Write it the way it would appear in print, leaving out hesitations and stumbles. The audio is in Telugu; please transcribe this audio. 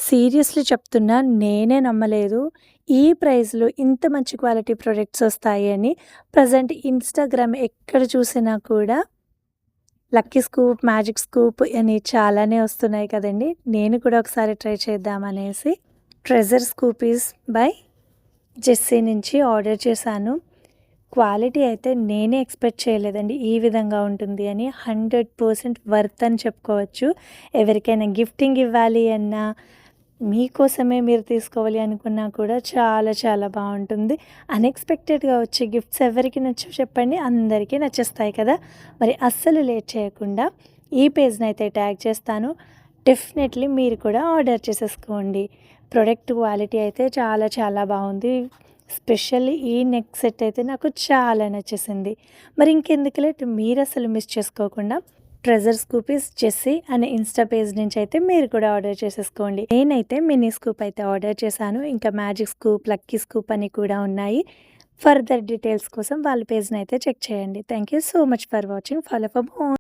సీరియస్లీ చెప్తున్నా నేనే నమ్మలేదు. ఈ ప్రైస్‌లో ఇంత మంచి క్వాలిటీ ప్రొడక్ట్స్ వస్తాయి అని. ప్రెజెంట్ ఇన్‌స్టాగ్రామ్ ఎక్కడ చూసినా కూడా లక్కీ స్కూప్, మ్యాజిక్ స్కూప్ అని చాలానే వస్తున్నాయి కదండీ! నేను కూడా ఒకసారి ట్రై చేద్దామనేసి ట్రెజర్ స్కూపీస్ బై జెస్సీ నుంచి ఆర్డర్ చేశాను. క్వాలిటీ అయితే నేనే ఎక్స్‌పెక్ట్ చేయలేదండి. ఈ విధంగా ఉంటుంది అని. 100% వర్త్ అని చెప్పుకోవచ్చు. ఎవరికైనా గిఫ్టింగ్ ఇవ్వాలి అన్నా, మీకోసమే మీరు తీసుకోవాలి అనుకున్నా కూడా చాలా చాలా బావుంటుంది. అన్‌ఎక్స్‌పెక్టెడ్‌గా వచ్చే గిఫ్ట్స్ ఎవరికి నచ్చవు చెప్పండి? అందరికీ నచ్చేస్తాయి కదా! మరి అస్సలు లేట్ చేయకుండా ఈ పేజ్‌నైతే ట్యాగ్ చేస్తాను. డెఫినెట్‌లీ మీరు కూడా ఆర్డర్ చేసేసుకోండి. ప్రొడక్ట్ క్వాలిటీ అయితే చాలా చాలా బావుంది. స్పెషల్లీ ఈ నెక్ సెట్ అయితే నాకు చాలా నచ్చేసింది. మరి ఇంకెందుకు లేట్ మీరసలు మిస్ చేసుకోకుండా ట్రెజర్ స్కూపీస్ జెస్సీ అనే ఇన్‌స్టా పేజ్ నుంచి అయితే మీరు కూడా ఆర్డర్ చేసేసుకోండి. నేనైతే మినీ స్కూప్ అయితే ఆర్డర్ చేశాను. ఇంకా మ్యాజిక్ స్కూప్, లక్కీ స్కూప్ అని కూడా ఉన్నాయి. ఫర్దర్ డీటెయిల్స్ కోసం వాళ్ళ పేజ్‌నైతే చెక్ చేయండి. Thank you so much for watching. Follow for more.